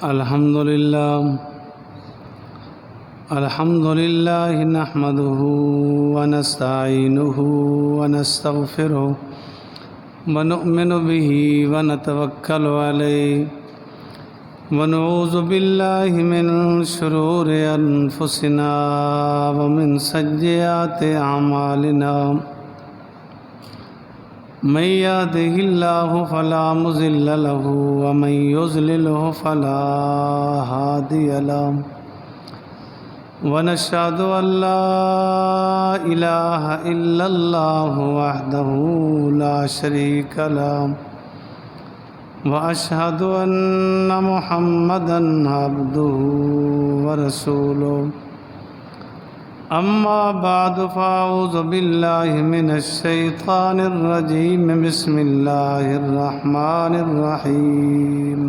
الحمد لله نحمده ونستعينه ونستغفره ونؤمن به ونتوكل عليه ونعوذ بالله من شرور أنفسنا ومن سيئات أعمالنا من يهده الله فلا مضل له ومن يضلله فلا هادي له ونشهد أن لا إله إلا الله وحده لا شريك له وأشهد أن محمدًا عبده ورسوله أما بعد فأعوذ بالله من الشيطان الرجيم بسم الله الرحمن الرحيم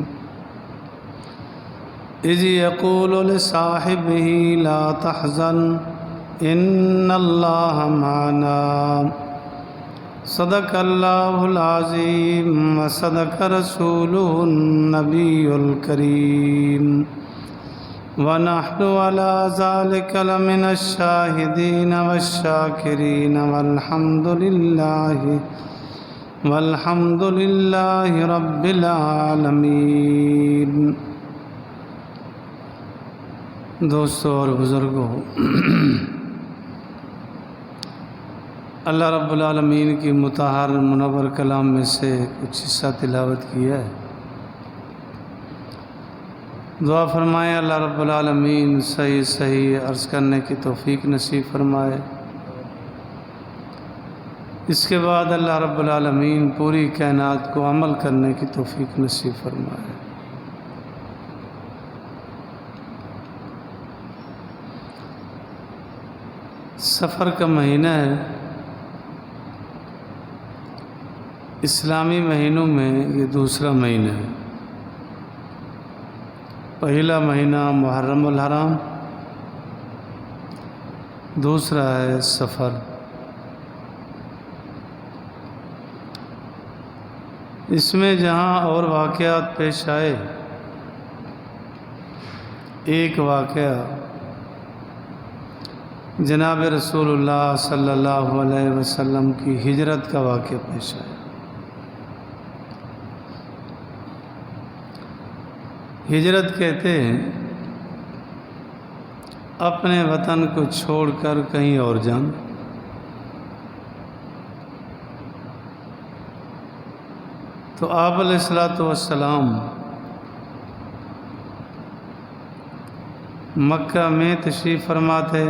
إذ يقول لصاحبه لا تحزن إن الله معنا صدق الله العظيم وصدق رسوله النبي الكريم ونحن على ذلك لمن الشاهدين والشاكرين والحمد لله رب العالمين۔ دوستو اور بزرگوں، اللہ رب العالمین کی مطہر منور کلام میں سے کچھ حصہ تلاوت کیا ہے۔ دعا فرمائے اللہ رب العالمین صحیح عرض کرنے کی توفیق نصیب فرمائے۔ اس کے بعد اللہ رب العالمین پوری کائنات کو عمل کرنے کی توفیق نصیب فرمائے۔ سفر کا مہینہ ہے۔ اسلامی مہینوں میں یہ دوسرا مہینہ ہے۔ پہلا مہینہ محرم الحرام، دوسرا ہے سفر۔ اس میں جہاں اور واقعات پیش آئے، ایک واقعہ جناب رسول اللہ صلی اللہ علیہ وسلم کی ہجرت کا واقعہ پیش آیا۔ ہجرت کہتے ہیں اپنے وطن کو چھوڑ کر کہیں اور جانا۔ تو آپ علیہ الصلوۃ والسلام مکہ میں تشریف فرما تھے۔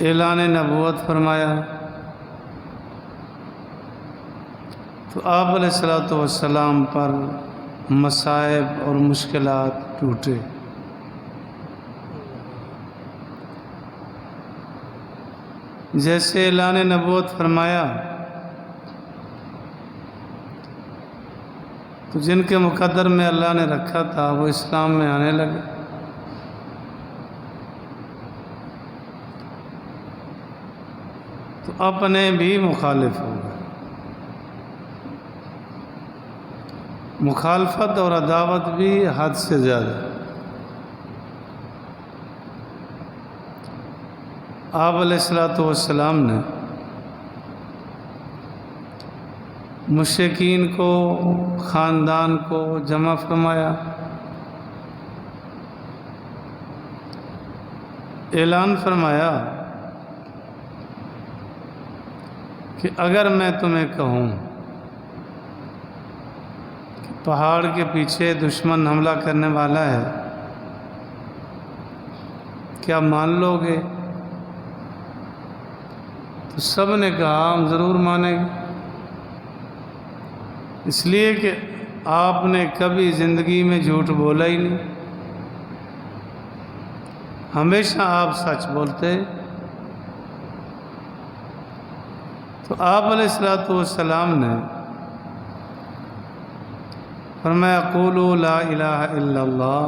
اعلان نبوت فرمایا تو آپ علیہ الصلوۃ والسلام پر مصائب اور مشکلات ٹوٹے۔ جیسے اعلان نبوت فرمایا تو جن کے مقدر میں اللہ نے رکھا تھا وہ اسلام میں آنے لگے۔ تو اپنے بھی مخالف ہو گئے۔ مخالفت اور عداوت بھی حد سے زیادہ۔ آپ علیہ الصلوۃ والسلام نے مشرکین کو، خاندان کو جمع فرمایا، اعلان فرمایا کہ اگر میں تمہیں کہوں کہ پہاڑ کے پیچھے دشمن حملہ کرنے والا ہے، کیا مان لو گے؟ تو سب نے کہا ہم ضرور مانیں گے، اس لیے کہ آپ نے کبھی زندگی میں جھوٹ بولا ہی نہیں، ہمیشہ آپ سچ بولتے۔ تو آپ علیہ الصلوۃ والسلام نے فرمایا قولوا لا الہ الا اللہ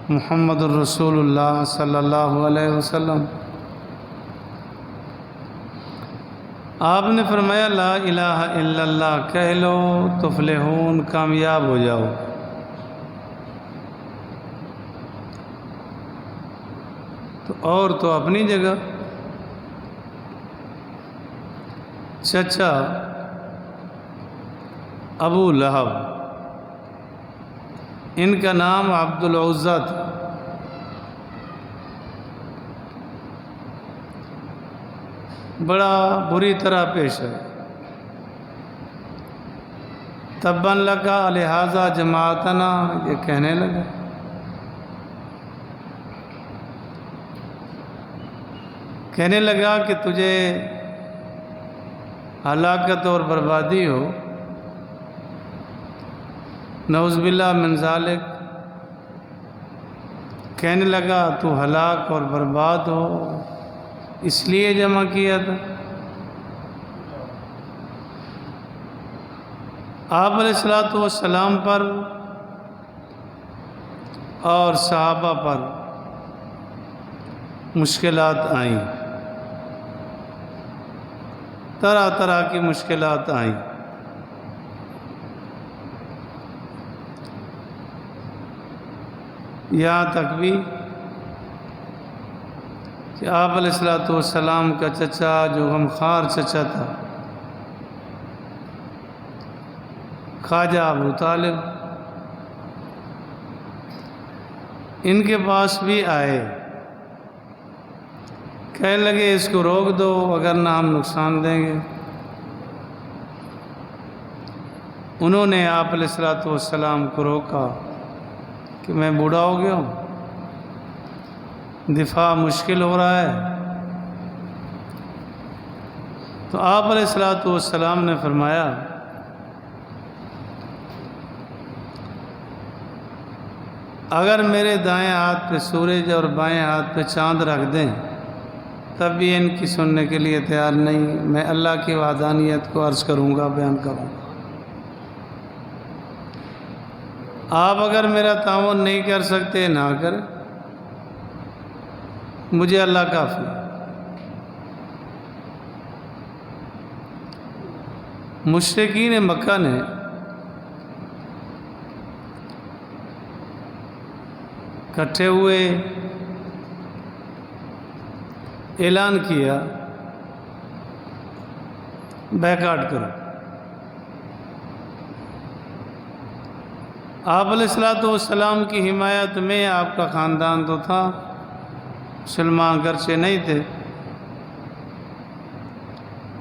محمد الرسول اللہ صلی اللہ علیہ وسلم۔ آپ نے فرمایا لا الہ الا اللہ کہہ لو تفلحون، کامیاب ہو جاؤ۔ تو اور تو اپنی جگہ، چچا ابو لہب، ان کا نام عبد العزیٰ تھا۔ بڑا بری طرح پیش ہے۔ تباً لگا لہذا جماعتنا، یہ کہنے لگا۔ کہنے لگا کہ تجھے ہلاکت اور بربادی ہو، نعوذ باللہ من ذالک۔ کہنے لگا تو ہلاک اور برباد ہو، اس لیے جمع کیا تھا۔ آپ علیہ الصلوۃ والسلام پر اور صحابہ پر مشکلات آئیں، طرح طرح کی مشکلات آئیں۔ یہاں تک بھی کہ آپ علیہ الصلوۃ والسلام کا چچا جو غمخوار چچا تھا، خواجہ ابو طالب، ان کے پاس بھی آئے، کہنے لگے اس کو روک دو وگرنہ ہم نقصان دیں گے۔ انہوں نے آپ علیہ الصلوۃ والسلام کو روکا کہ میں بوڑھا ہو گیا ہوں، دفاع مشکل ہو رہا ہے۔ تو آپ علیہ الصلوۃ والسلام نے فرمایا اگر میرے دائیں ہاتھ پہ سورج اور بائیں ہاتھ پہ چاند رکھ دیں تب بھی ان کی سننے کے لیے تیار نہیں، میں اللہ کی وحدانیت کو عرض کروں گا، بیان کروں گا۔ آپ اگر میرا تعاون نہیں کر سکتے نہ کریں، مجھے اللہ کافی۔ مشرکین مکہ نے اکٹھے ہوئے، اعلان کیا بیکاٹ کرو۔ آپ علیہ الصلوۃ والسلام کی حمایت میں، آپ کا خاندان تو تھا، مسلمان گرچہ نہیں تھے،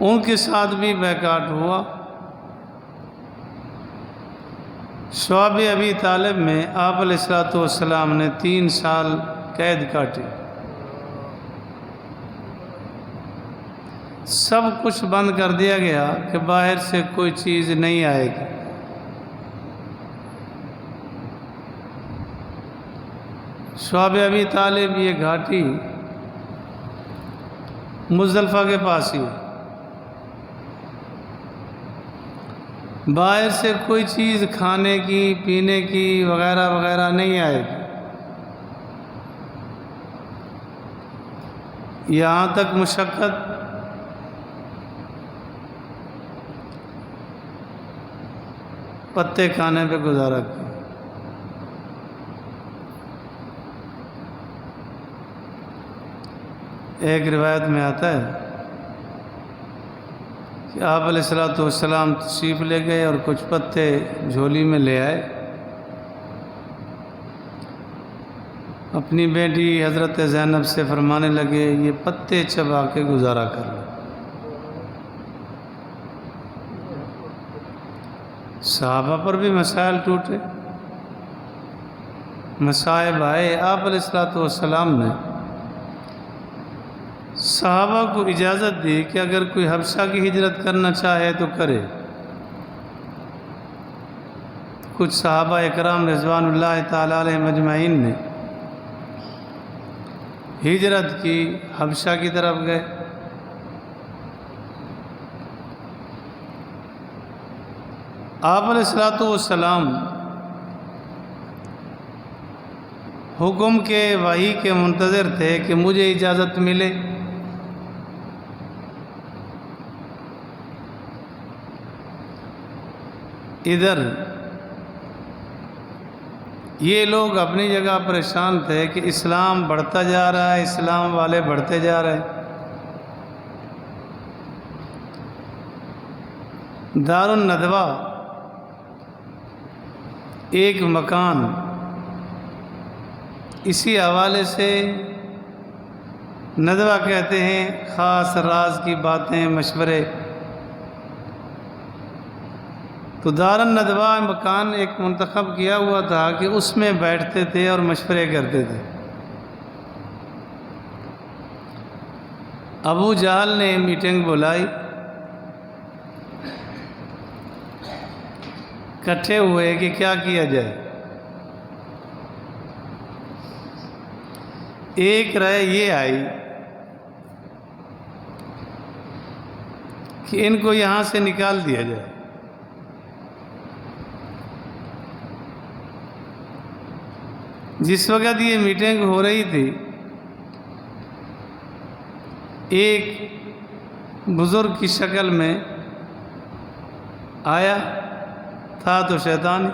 ان کے ساتھ بھی بیکاٹ ہوا۔ شعب ابی طالب میں آپ علیہ الصلوۃ والسلام نے 3 سال قید کاٹی، سب کچھ بند کر دیا گیا کہ باہر سے کوئی چیز نہیں آئے گی۔ شعب ابی طالب یہ گھاٹی مزدلفہ کے پاس ہی، باہر سے کوئی چیز کھانے کی پینے کی وغیرہ وغیرہ نہیں آئے گی۔ یہاں تک مشقت پتے کھانے پہ گزارا کیا۔ ایک روایت میں آتا ہے کہ آپ علیہ الصلوۃ والسلام تشریف لے گئے اور کچھ پتے جھولی میں لے آئے، اپنی بیٹی حضرت زینب سے فرمانے لگے یہ پتے چبا کے گزارا کر لو۔ صحابہ پر بھی مسائل ٹوٹے، مصائب آئے۔ آپ علیہ الصلوۃ والسلام نے صحابہ کو اجازت دی کہ اگر کوئی حبشہ کی ہجرت کرنا چاہے تو کرے۔ کچھ صحابہ اکرام رضوان اللہ تعالیٰ علیہ مجمعین نے ہجرت کی، حبشہ کی طرف گئے۔ آپ علیہ الصلوۃ والسلام حکم کے وحی کے منتظر تھے کہ مجھے اجازت ملے۔ ادھر یہ لوگ اپنی جگہ پریشان تھے کہ اسلام بڑھتا جا رہا ہے، اسلام والے بڑھتے جا رہے ہیں۔ دار الندوہ ایک مکان، اسی حوالے سے ندوہ کہتے ہیں، خاص راز کی باتیں، مشورے۔ تو دار الندوہ مکان ایک منتخب کیا ہوا تھا کہ اس میں بیٹھتے تھے اور مشورے کرتے تھے۔ ابو جہل نے میٹنگ بلائی، اکٹھے ہوئے کہ کیا کیا جائے۔ ایک رائے یہ آئی کہ ان کو یہاں سے نکال دیا جائے۔ جس وقت یہ میٹنگ ہو رہی تھی، ایک بزرگ کی شکل میں آیا، تھا تو شیطان۔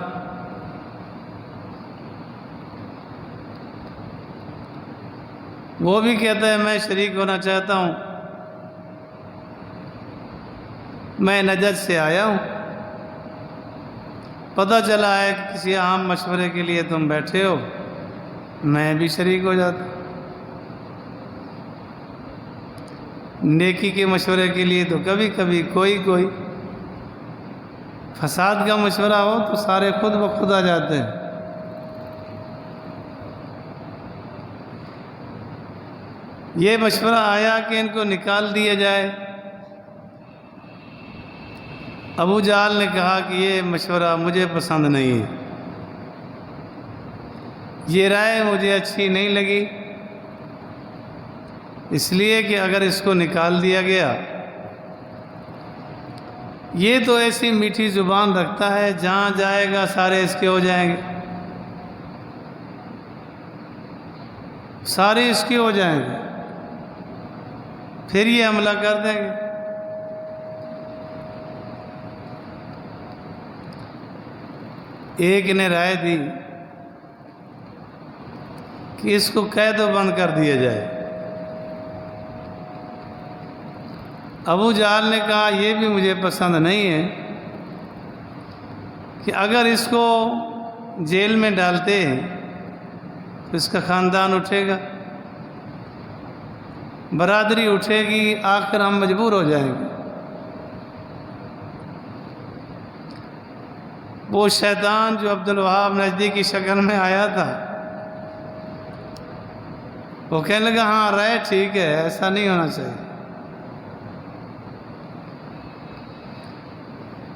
وہ بھی کہتا ہے میں شریک ہونا چاہتا ہوں، میں نجد سے آیا ہوں، پتہ چلا ہے کہ کسی عام مشورے کے لیے تم بیٹھے ہو، میں بھی شریک ہو جاتا۔ نیکی کے مشورے کے لیے تو کبھی کبھی کوئی فساد کا مشورہ ہو تو سارے خود بخود آ جاتے ہیں۔ یہ مشورہ آیا کہ ان کو نکال دیا جائے۔ ابو جہل نے کہا کہ یہ مشورہ مجھے پسند نہیں ہے، یہ رائے مجھے اچھی نہیں لگی، اس لیے کہ اگر اس کو نکال دیا گیا، یہ تو ایسی میٹھی زبان رکھتا ہے، جہاں جائے گا سارے اس کے ہو جائیں گے، سارے اس کے ہو جائیں گے، پھر یہ حملہ کر دیں گے۔ ایک نے رائے دی کہ اس کو قید و بند کر دیا جائے۔ ابو جہل نے کہا یہ بھی مجھے پسند نہیں ہے کہ اگر اس کو جیل میں ڈالتے ہیں تو اس کا خاندان اٹھے گا، برادری اٹھے گی، آخر ہم مجبور ہو جائیں گے۔ وہ شیطان جو عبد الوہاب نجدی کی شکل میں آیا تھا، وہ کہنے لگا ہاں رائے ٹھیک ہے، ایسا نہیں ہونا چاہیے۔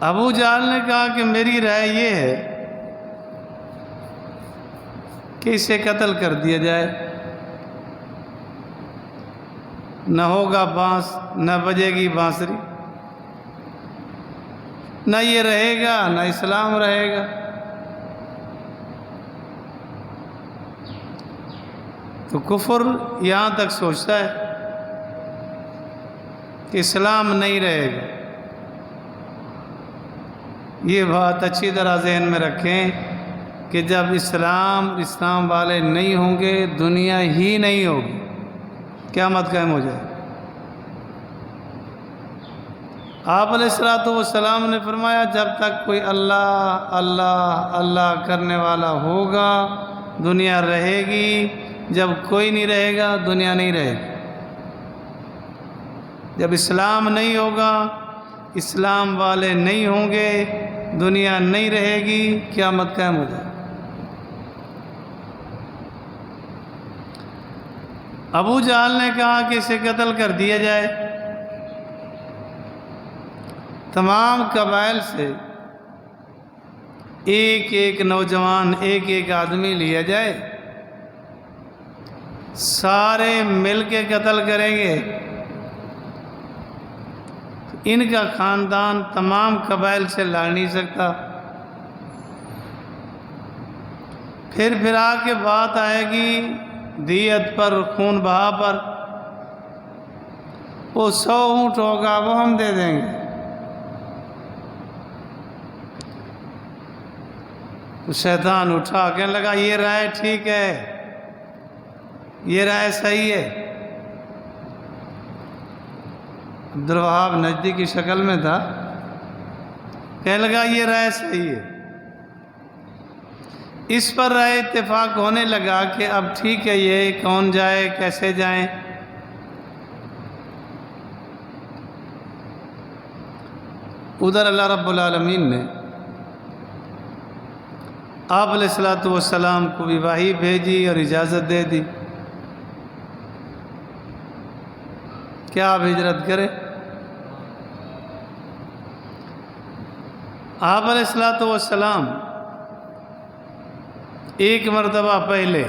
ابو جہل نے کہا کہ میری رائے یہ ہے کہ اسے قتل کر دیا جائے، نہ ہوگا بانس، نہ بجے گی بانسری، نہ یہ رہے گا نہ اسلام رہے گا۔ تو کفر یہاں تک سوچتا ہے کہ اسلام نہیں رہے گا۔ یہ بات اچھی طرح ذہن میں رکھیں کہ جب اسلام والے نہیں ہوں گے، دنیا ہی نہیں ہوگی، قیامت قائم ہو جائے۔ آپ علیہ الصلوۃ والسلام نے فرمایا جب تک کوئی اللہ اللہ اللہ کرنے والا ہوگا دنیا رہے گی، جب کوئی نہیں رہے گا دنیا نہیں رہے گی۔ جب اسلام نہیں ہوگا، اسلام والے نہیں ہوں گے، دنیا نہیں رہے گی، قیامت قائم ہو جائے۔ ابو جہل نے کہا کہ اسے قتل کر دیا جائے۔ تمام قبائل سے ایک ایک نوجوان، ایک ایک آدمی لیا جائے، سارے مل کے قتل کریں گے۔ ان کا خاندان تمام قبائل سے لڑ نہیں سکتا۔ پھر آ کے بات آئے گی دیت پر، خون بہا پر، وہ 100 اونٹ ہوگا وہ ہم دے دیں گے۔ تو شیطان اٹھا کہنے لگا یہ رائے ٹھیک ہے، یہ رائے صحیح ہے۔ عبدالوہاب نجدی کی شکل میں تھا، کہنے لگا یہ رائے صحیح ہے۔ اس پر رائے اتفاق ہونے لگا کہ اب ٹھیک ہے، یہ کون جائے، کیسے جائیں۔ ادھر اللہ رب العالمین نے آپ علیہ الصلوۃ والسلام کو بھی وحی بھیجی اور اجازت دے دی کہ آپ ہجرت کریں۔ آپ علیہ الصلوۃ والسلام ایک مرتبہ پہلے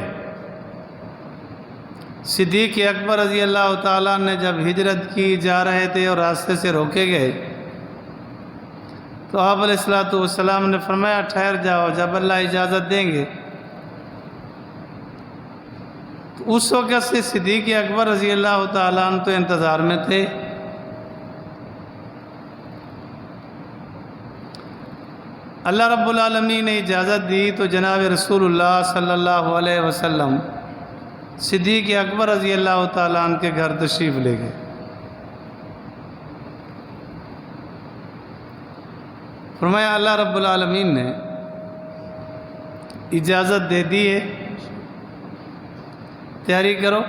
صدیق اکبر رضی اللہ تعالیٰ نے جب ہجرت کی جا رہے تھے اور راستے سے روکے گئے تو آپ علیہ الصلوۃ والسلام نے فرمایا ٹھہر جاؤ، جب اللہ اجازت دیں گے۔ تو اس وقت سے صدیق اکبر رضی اللہ تعالیٰ عنہ تو انتظار میں تھے۔ اللہ رب العالمین نے اجازت دی تو جناب رسول اللہ صلی اللہ علیہ وسلم صدیق اکبر رضی اللہ تعالیٰ عنہ کے گھر تشریف لے گئے۔ فرمایا اللہ رب العالمین نے اجازت دے دی ہے، تیاری کرو۔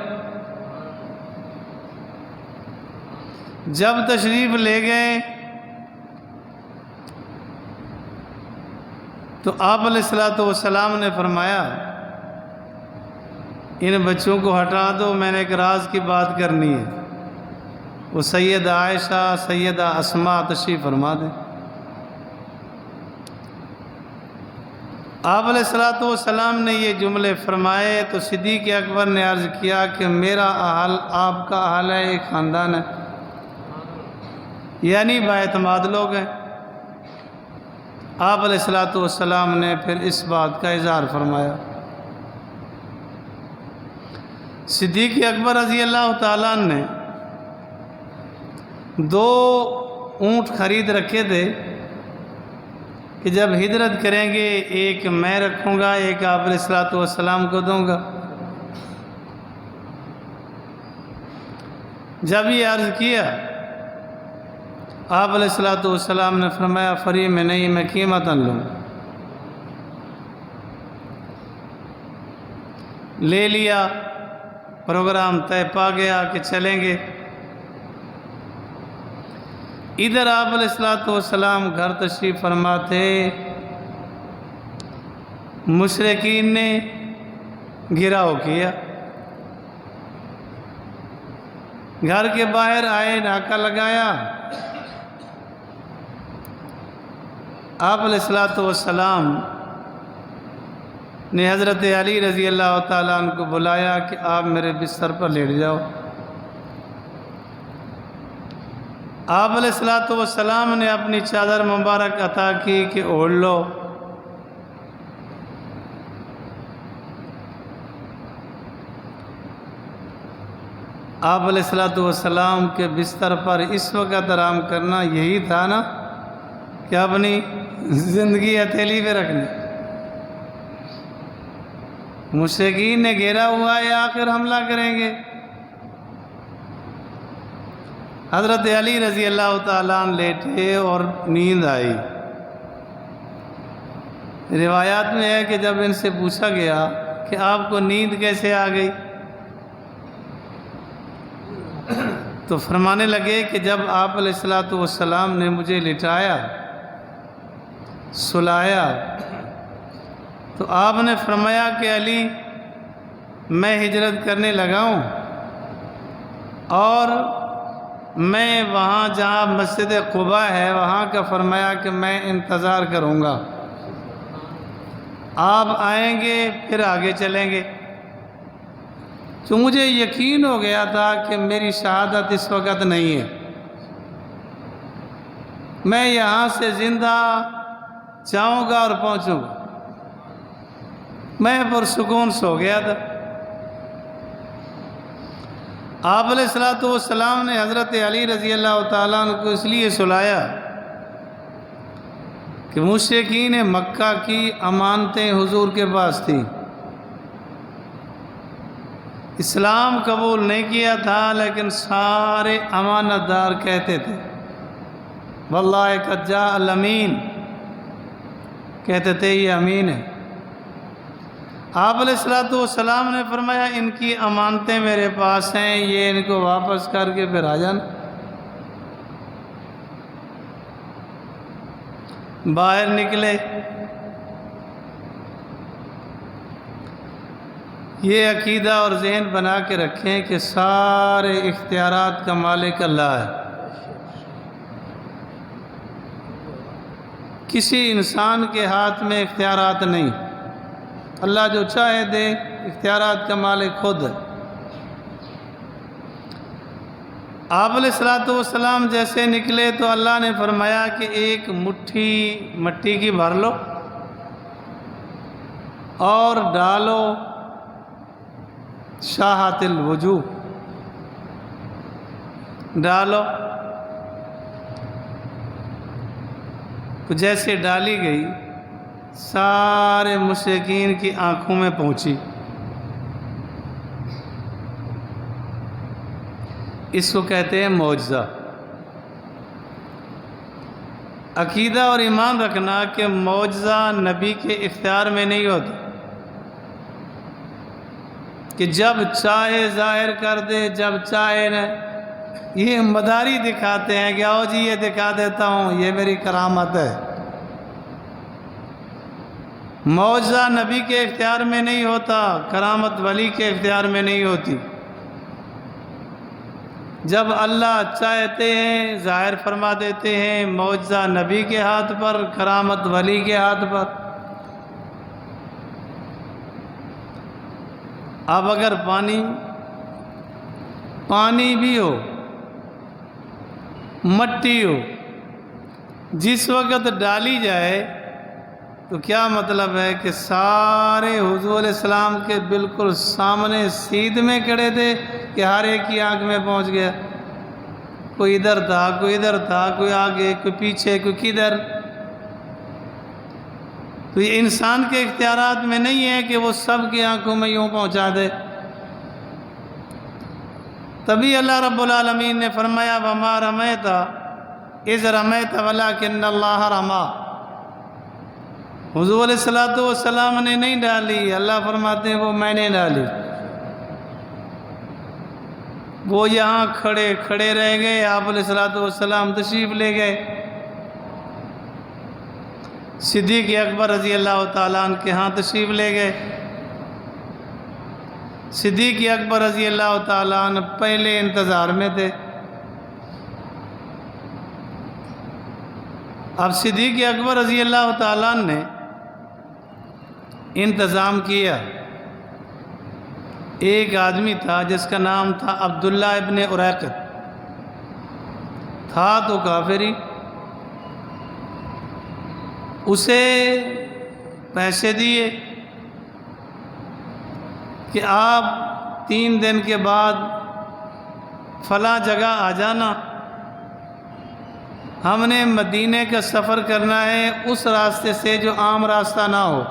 جب تشریف لے گئے تو آپ علیہ الصلوۃ والسلام نے فرمایا ان بچوں کو ہٹا دو، میں نے ایک راز کی بات کرنی ہے۔ وہ سیدہ عائشہ، سیدہ اسماء تشریف فرما دیں۔ آپ علیہ الصلوۃ والسلام نے یہ جملے فرمائے تو صدیق اکبر نے عرض کیا کہ میرا اہل آپ کا اہل ہے، ایک خاندان ہے، یعنی بااعتماد لوگ ہیں۔ آپ علیہ الصلوۃ والسلام نے پھر اس بات کا اظہار فرمایا۔ صدیق اکبر رضی اللہ تعالیٰ نے 2 اونٹ خرید رکھے تھے کہ جب ہجرت کریں گے ایک میں رکھوں گا، ایک آپ علیہ الصلوۃ والسلام کو دوں گا۔ جب یہ عرض کیا آپ علیہ الصلوۃ والسلام نے فرمایا فری میں نہیں، میں قیمتاً لوں۔ لے لیا، پروگرام طے پا گیا کہ چلیں گے۔ ادھر آپ علیہ الصلوۃ والسلام گھر تشریف فرما تھے، مشرکین نے گھیراؤ کیا، گھر کے باہر آئے، ناکہ لگایا۔ آپ علیہ الصلوۃ والسلام نے حضرت علی رضی اللہ تعالیٰ عنہ کو بلایا کہ آپ میرے بستر پر لیٹ جاؤ۔ آپ علیہ الصلوۃ والسلام نے اپنی چادر مبارک عطا کی کہ اوڑھ لو۔ آپ علیہ الصلوۃ والسلام کے بستر پر اس وقت آرام کرنا یہی تھا نا کہ اپنی زندگی ہتھیلی پہ رکھنی۔ مشرکین نے گھیرا ہوا ہے، آخر حملہ کریں گے۔ حضرت علی رضی اللہ تعالیٰ عنہ لیٹے اور نیند آئی۔ روایات میں ہے کہ جب ان سے پوچھا گیا کہ آپ کو نیند کیسے آ گئی تو فرمانے لگے کہ جب آپ علیہ الصلوۃ والسلام نے مجھے لٹایا، سلایا، تو آپ نے فرمایا کہ علی میں ہجرت کرنے لگا ہوں اور میں وہاں جہاں مسجد قباء ہے وہاں کا فرمایا کہ میں انتظار کروں گا، آپ آئیں گے پھر آگے چلیں گے۔ تو مجھے یقین ہو گیا تھا کہ میری شہادت اس وقت نہیں ہے، میں یہاں سے زندہ جاؤں گا اور پہنچوں گا۔ میں پرسکون سو گیا تھا۔ آپ علیہ الصلوۃ والسلام نے حضرت علی رضی اللہ تعالیٰ عنہ کو اس لیے سلایا کہ مشرکین مکہ کی امانتیں حضور کے پاس تھیں، اسلام قبول نہیں کیا تھا، لیکن سارے امانت دار کہتے تھے واللہ قد جاء الامین، کہتے تھے یہ امین ہے۔ آپ علیہ السلام نے فرمایا ان کی امانتیں میرے پاس ہیں، یہ ان کو واپس کر کے پھر آ جانا۔ باہر نکلے، یہ عقیدہ اور ذہن بنا کے رکھیں کہ سارے اختیارات کا مالک اللہ ہے، کسی انسان کے ہاتھ میں اختیارات نہیں، اللہ جو چاہے دے، اختیارات کا مالک خود ہے۔ آپ علیہ السلام جیسے نکلے تو اللہ نے فرمایا کہ ایک مٹھی مٹی کی بھر لو اور ڈالو شاہات الوجوہ، ڈالو۔ تو جیسے ڈالی گئی سارے مشرکین کی آنکھوں میں پہنچی۔ اس کو کہتے ہیں معجزہ۔ عقیدہ اور ایمان رکھنا کہ معجزہ نبی کے اختیار میں نہیں ہوتا کہ جب چاہے ظاہر کر دے، جب چاہے نہ۔ یہ مداری دکھاتے ہیں کہ آؤ جی یہ دکھا دیتا ہوں، یہ میری کرامت ہے۔ معجزہ نبی کے اختیار میں نہیں ہوتا، کرامت ولی کے اختیار میں نہیں ہوتی۔ جب اللہ چاہتے ہیں ظاہر فرما دیتے ہیں، معجزہ نبی کے ہاتھ پر، کرامت ولی کے ہاتھ پر۔ اب اگر پانی بھی ہو، مٹی ہو، جس وقت ڈالی جائے تو کیا مطلب ہے کہ سارے حضور علیہ السلام کے بالکل سامنے سیدھ میں کھڑے تھے کہ ہر ایک کی آنکھ میں پہنچ گیا۔ کوئی ادھر تھا، کوئی ادھر تھا، کوئی آگے، کوئی پیچھے، کوئی کدھر۔ تو یہ انسان کے اختیارات میں نہیں ہے کہ وہ سب کی آنکھوں میں یوں پہنچا دے۔ تبھی اللہ رب العالمین نے فرمایا وَمَا رَمَيْتَ إِذْ رَمَيْتَ وَلَكِنَّ اللَّهَ رَمَى۔ حضور علیہ السلام نے نہیں ڈالی، اللہ فرماتے ہیں وہ میں نے ڈالی۔ وہ یہاں کھڑے رہ گئے، آپ علیہ السلام تشریف لے گئے۔ صدیق اکبر رضی اللہ تعالیٰ عنہ کے ہاں تشریف لے گئے۔ صدیق اکبر رضی اللہ تعالیٰ عنہ پہلے انتظار میں تھے۔ اب صدیق اکبر رضی اللہ تعالیٰ عنہ نے انتظام کیا۔ ایک آدمی تھا جس کا نام تھا عبداللہ ابن اریقط، تھا تو کافری۔ اسے پیسے دیے کہ آپ 3 دن کے بعد فلاں جگہ آ جانا، ہم نے مدینے کا سفر کرنا ہے، اس راستے سے جو عام راستہ نہ ہو،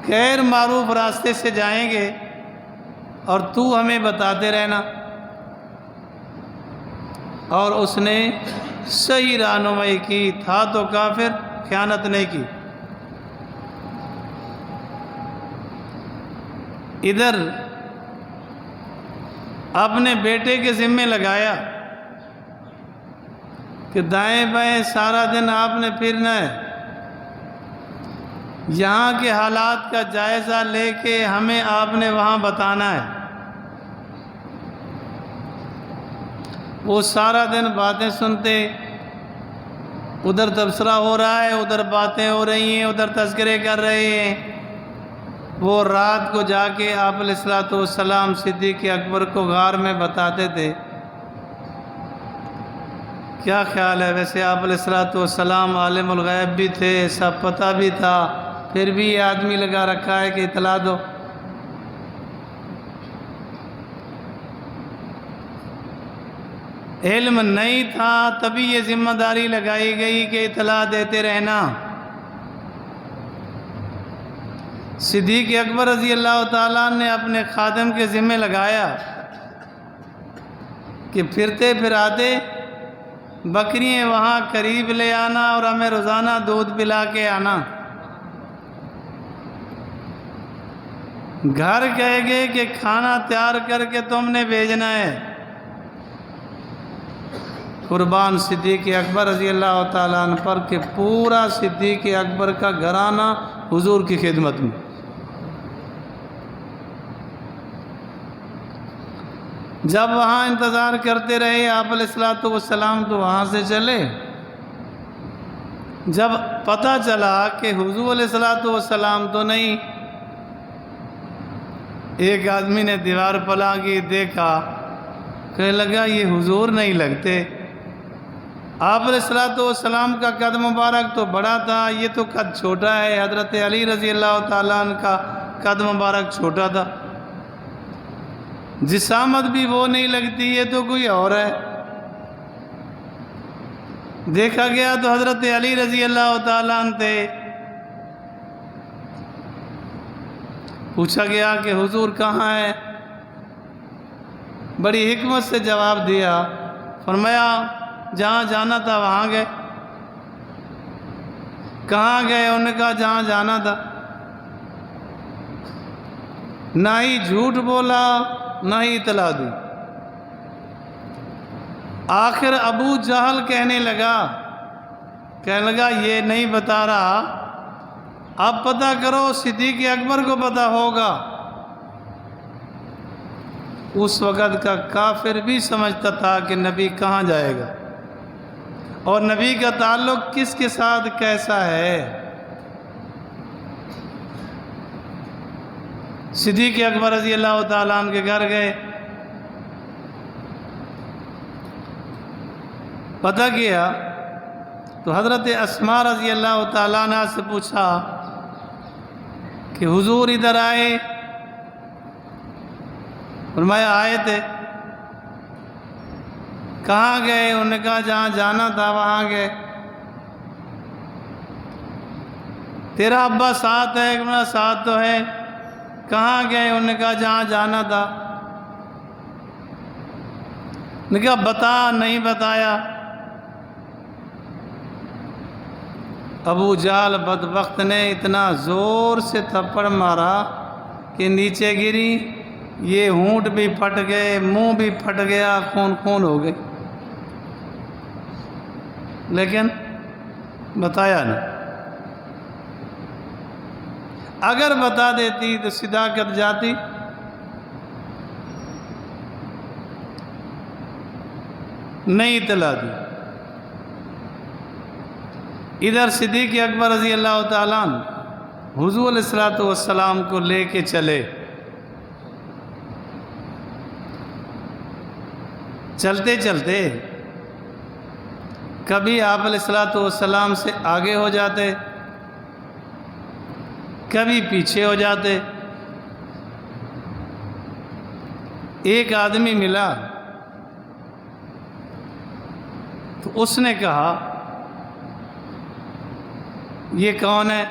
غیر معروف راستے سے جائیں گے اور تو ہمیں بتاتے رہنا۔ اور اس نے صحیح رہنمائی کی، تھا تو کافر، خیانت نہیں کی۔ ادھر اپنے بیٹے کے ذمے لگایا کہ دائیں بائیں سارا دن آپ نے پھرنا ہے، یہاں کے حالات کا جائزہ لے کے ہمیں آپ نے وہاں بتانا ہے۔ وہ سارا دن باتیں سنتے، ادھر تبصرہ ہو رہا ہے، ادھر باتیں ہو رہی ہیں، ادھر تذکرے کر رہے ہیں۔ وہ رات کو جا کے آپ علیہ السلام صدیق اکبر کو غار میں بتاتے تھے۔ کیا خیال ہے؟ ویسے آپ علیہ السلام عالم الغیب بھی تھے، سب پتہ بھی تھا، پھر بھی یہ آدمی لگا رکھا ہے کہ اطلاع دو۔ علم نہیں تھا تبھی یہ ذمہ داری لگائی گئی کہ اطلاع دیتے رہنا۔ صدیق اکبر رضی اللہ تعالیٰ نے اپنے خادم کے ذمہ لگایا کہ پھرتے پھراتے بکریاں وہاں قریب لے آنا اور ہمیں روزانہ دودھ پلا کے آنا۔ گھر کہے گے کہ کھانا تیار کر کے تم نے بھیجنا ہے۔ قربان صدیق اکبر رضی اللہ تعالیٰ عنہ پر کہ پورا صدیق اکبر کا گھرانہ حضور کی خدمت میں۔ جب وہاں انتظار کرتے رہے آپ علیہ الصلوۃ والسلام تو وہاں سے چلے۔ جب پتہ چلا کہ حضور علیہ الصلوۃ والسلام تو نہیں، ایک آدمی نے دیوار پلانگی دیکھا، کہنے لگا یہ حضور نہیں لگتے۔ آپ علیہ الصلوۃ والسلام کا قد مبارک تو بڑا تھا، یہ تو قد چھوٹا ہے۔ حضرت علی رضی اللہ تعالیٰ عنہ کا قد مبارک چھوٹا تھا، جسامت بھی وہ نہیں لگتی، یہ تو کوئی اور ہے۔ دیکھا گیا تو حضرت علی رضی اللہ تعالیٰ عنہ تھے۔ پوچھا گیا کہ حضور کہاں ہے؟ بڑی حکمت سے جواب دیا، فرمایا جہاں جانا تھا وہاں گئے۔ کہاں گئے؟ انہوں نے کہا جہاں جانا تھا۔ نہ ہی جھوٹ بولا نہ ہی اطلاع دی۔ آخر ابو جہل کہنے لگا یہ نہیں بتا رہا، اب پتہ کرو، صدیق اکبر کو پتہ ہوگا۔ اس وقت کا کافر بھی سمجھتا تھا کہ نبی کہاں جائے گا اور نبی کا تعلق کس کے ساتھ کیسا ہے۔ صدیق اکبر رضی اللہ تعالیٰ عنہ کے گھر گئے، پتہ کیا تو حضرت اسماء رضی اللہ تعالیٰ عنہ سے پوچھا کہ حضور ادھر آئے؟ فرمایا آئے تھے۔ کہاں گئے؟ انہوں نے کہا جہاں جانا تھا وہاں گئے۔ تیرا ابا ساتھ ہے؟ میرا ساتھ تو ہے۔ کہاں گئے؟ انہوں نے کہا جہاں جانا تھا۔ نے کہا بتا، نہیں بتایا۔ ابو جہل بدبخت نے اتنا زور سے تھپڑ مارا کہ نیچے گری، یہ ہونٹ بھی پھٹ گئے، منہ بھی پھٹ گیا، خون ہو گئی، لیکن بتایا نہیں۔ اگر بتا دیتی تو صداقت جاتی۔ نہیں اطلاع دی۔ ادھر صدیق اکبر رضی اللہ تعالیٰ عنہ حضور علیہ الصلوۃ والسلام کو لے کے چلے۔ چلتے چلتے کبھی آپ علیہ الصلوۃ والسلام سے آگے ہو جاتے، کبھی پیچھے ہو جاتے۔ ایک آدمی ملا تو اس نے کہا یہ کون ہے؟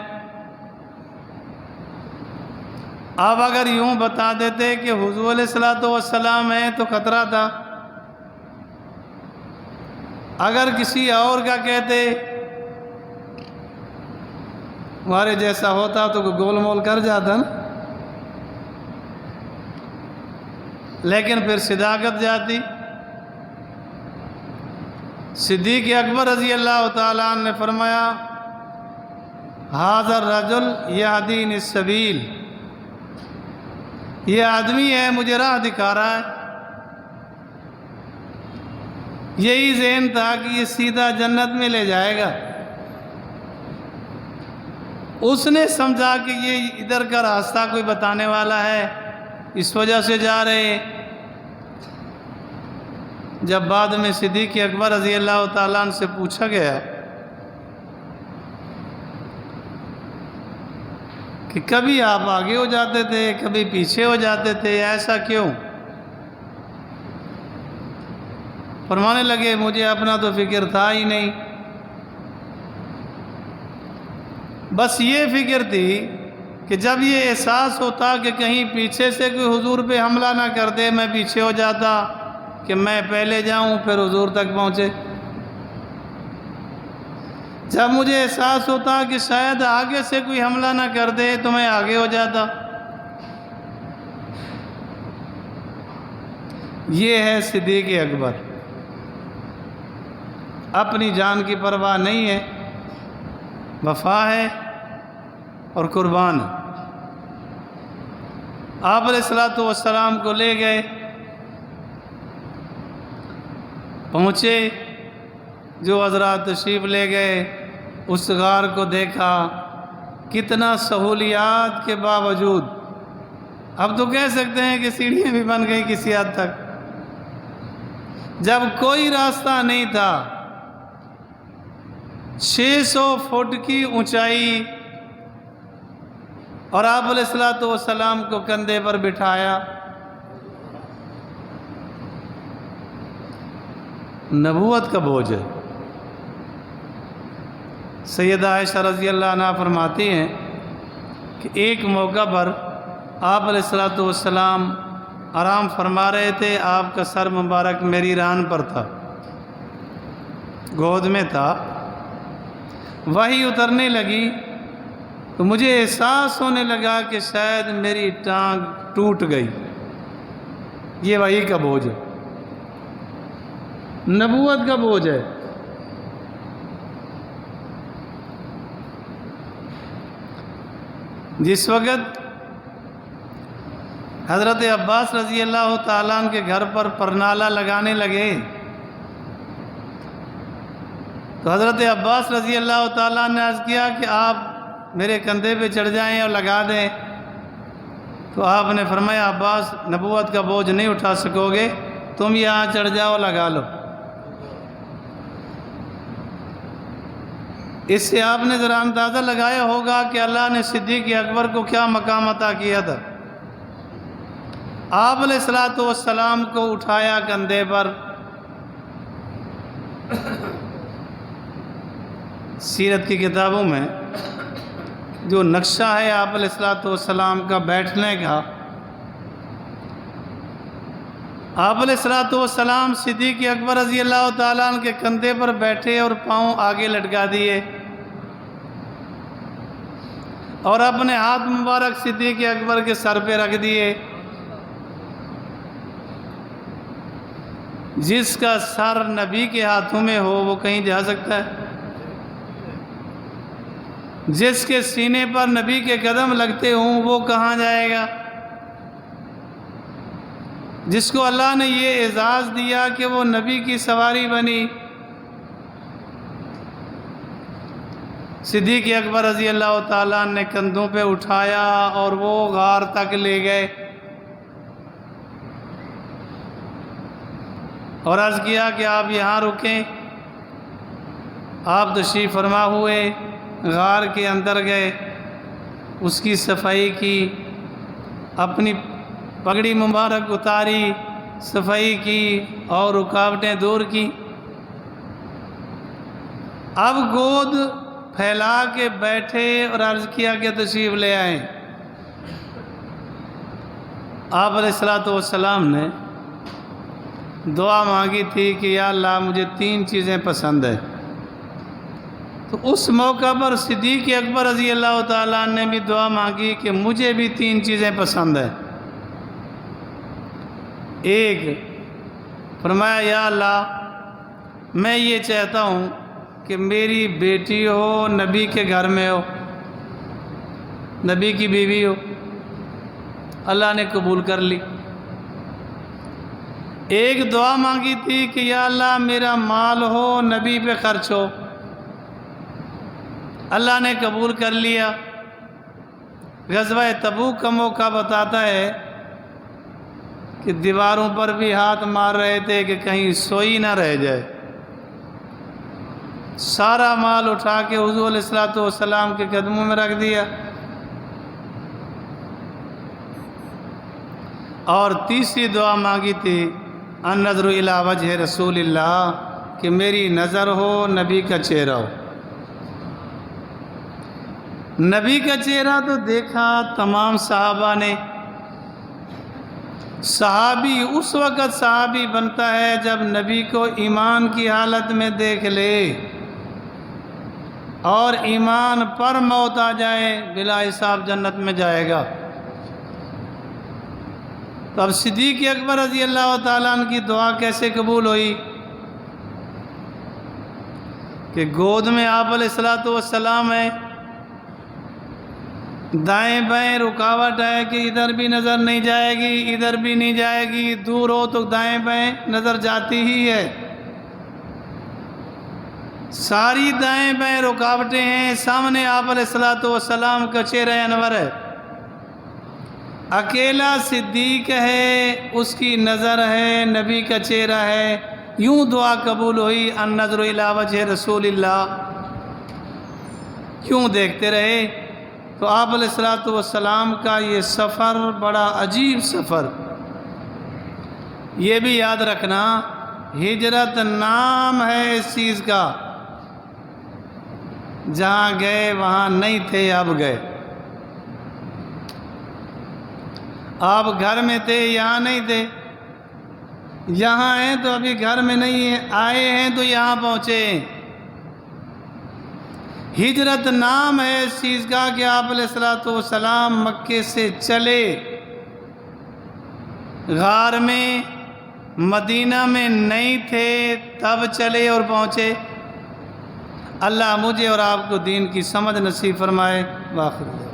اب اگر یوں بتا دیتے کہ حضور علیہ الصلوۃ والسلام ہیں تو خطرہ تھا، اگر کسی اور کا کہتے ہمارے جیسا ہوتا تو گول مول کر جاتا نا، لیکن پھر صداقت جاتی۔ صدیق اکبر رضی اللہ تعالیٰ عنہ نے فرمایا ھذا الرجل یہدینی السبیل، یہ آدمی ہے مجھے راہ دکھا رہا ہے۔ یہی ذہن تھا کہ یہ سیدھا جنت میں لے جائے گا۔ اس نے سمجھا کہ یہ ادھر کا راستہ کوئی بتانے والا ہے، اس وجہ سے جا رہے۔ جب بعد میں صدیق اکبر رضی اللہ تعالیٰ عنہ سے پوچھا گیا کہ کبھی آپ آگے ہو جاتے تھے کبھی پیچھے ہو جاتے تھے، ایسا کیوں؟ فرمانے لگے مجھے اپنا تو فکر تھا ہی نہیں، بس یہ فکر تھی کہ جب یہ احساس ہوتا کہ کہیں پیچھے سے کوئی حضور پہ حملہ نہ کر دے، میں پیچھے ہو جاتا کہ میں پہلے جاؤں پھر حضور تک پہنچے۔ جب مجھے احساس ہوتا کہ شاید آگے سے کوئی حملہ نہ کر دے تو میں آگے ہو جاتا۔ یہ ہے صدیق اکبر، اپنی جان کی پرواہ نہیں ہے، وفا ہے اور قربان ہے۔ آپ علیہ الصلوۃ والسلام کو لے گئے، پہنچے، جو حضرات تشریف لے گئے اس غار کو دیکھا، کتنا سہولیات کے باوجود، اب تو کہہ سکتے ہیں کہ سیڑھیاں بھی بن گئی کسی حد تک، جب کوئی راستہ نہیں تھا، 600 فٹ کی اونچائی، اور آپ علیہ الصلوۃ والسلام کو کندھے پر بٹھایا۔ نبوت کا بوجھ ہے۔ سیدہ عائشہ رضی اللہ عنہا فرماتی ہیں کہ ایک موقع پر آپ علیہ الصلوۃ والسلام آرام فرما رہے تھے، آپ کا سر مبارک میری ران پر تھا، گود میں تھا، وحی اترنے لگی تو مجھے احساس ہونے لگا کہ شاید میری ٹانگ ٹوٹ گئی۔ یہ وحی کا بوجھ ہے، نبوت کا بوجھ ہے۔ جس وقت حضرت عباس رضی اللہ تعالیٰ عنہ کے گھر پر پرنالہ لگانے لگے تو حضرت عباس رضی اللہ تعالیٰ عنہ نے عرض کیا کہ آپ میرے کندھے پہ چڑھ جائیں اور لگا دیں، تو آپ نے فرمایا عباس نبوت کا بوجھ نہیں اٹھا سکو گے، تم یہاں چڑھ جاؤ، لگا لو۔ اس سے آپ نے ذرا اندازہ لگایا ہوگا کہ اللہ نے صدیق اکبر کو کیا مقام عطا کیا تھا۔ آپ علیہ الصلوۃ والسلام کو اٹھایا کندھے پر۔ سیرت کی کتابوں میں جو نقشہ ہے آپ علیہ الصلوۃ والسلام کا بیٹھنے کا، آپ علیہ الصلوۃ والسلام صدیق اکبر رضی اللہ تعالیٰ عنہ کے کندھے پر بیٹھے اور پاؤں آگے لٹکا دیے اور اپنے ہاتھ مبارک صدیق اکبر کے سر پہ رکھ دیے۔ جس کا سر نبی کے ہاتھوں میں ہو وہ کہیں جا سکتا ہے؟ جس کے سینے پر نبی کے قدم لگتے ہوں وہ کہاں جائے گا؟ جس کو اللہ نے یہ اعزاز دیا کہ وہ نبی کی سواری بنی، صدیق اکبر رضی اللہ تعالیٰ نے کندھوں پہ اٹھایا اور وہ غار تک لے گئے اور عرض کیا کہ آپ یہاں رکیں۔ آپ تشریف فرما ہوئے، غار کے اندر گئے، اس کی صفائی کی، اپنی پگڑی مبارک اتاری، صفائی کی اور رکاوٹیں دور کی۔ اب گود پھیلا کے بیٹھے اور عرض کیا کہ تشریف لے آئیں۔ آپ علیہ الصلوۃ والسلام نے دعا مانگی تھی کہ یا اللہ مجھے 3 چیزیں پسند ہیں، تو اس موقع پر صدیق اکبر رضی اللہ تعالیٰ عنہ نے بھی دعا مانگی کہ مجھے بھی 3 چیزیں پسند ہیں۔ ایک، فرمایا یا اللہ میں یہ چاہتا ہوں کہ میری بیٹی ہو نبی کے گھر میں ہو، نبی کی بیوی ہو۔ اللہ نے قبول کر لی۔ ایک دعا مانگی تھی کہ یا اللہ میرا مال ہو نبی پہ خرچ ہو، اللہ نے قبول کر لیا۔ غزوہ تبوک کا موقع بتاتا ہے کہ دیواروں پر بھی ہاتھ مار رہے تھے کہ کہیں سوئی نہ رہ جائے۔ سارا مال اٹھا کے حضور علیہ الصلوۃ والسلام کے قدموں میں رکھ دیا۔ اور تیسری دعا مانگی تھی ان نظر الی وجہ رسول اللہ، کہ میری نظر ہو نبی کا چہرہ ہو۔ نبی کا چہرہ تو دیکھا تمام صحابہ نے۔ صحابی اس وقت صحابی بنتا ہے جب نبی کو ایمان کی حالت میں دیکھ لے اور ایمان پر موت آ جائے، بلا حساب جنت میں جائے گا۔ تو اب صدیق اکبر رضی اللہ تعالیٰ عنہ کی دعا کیسے قبول ہوئی کہ گود میں آپ علیہ الصلوۃ والسلام ہیں، دائیں بائیں رکاوٹ ہے کہ ادھر بھی نظر نہیں جائے گی ادھر بھی نہیں جائے گی، دور ہو تو دائیں بائیں نظر جاتی ہی ہے، ساری دائیں بائیں رکاوٹیں ہیں، سامنے آپ علیہ الصلوۃ والسلام کا چہرہ انور ہے، اکیلا صدیق ہے، اس کی نظر ہے، نبی کا چہرہ ہے، یوں دعا قبول ہوئی ان نظر الی وجہ رسول اللہ۔ کیوں دیکھتے رہے؟ تو آپ علیہ الصلوۃ والسلام کا یہ سفر بڑا عجیب سفر، یہ بھی یاد رکھنا ہجرت نام ہے اس چیز کا، جہاں گئے وہاں نہیں تھے اب گئے، آپ گھر میں تھے یہاں نہیں تھے، یہاں ہیں تو ابھی گھر میں نہیں ہیں، آئے ہیں تو یہاں پہنچے ہیں۔ ہجرت نام ہے اس چیز کا کہ آپ علیہ الصلوۃ والسلام مکے سے چلے، غار میں مدینہ میں نہیں تھے تب چلے اور پہنچے۔ اللہ مجھے اور آپ کو دین کی سمجھ نصیب فرمائے۔ واخر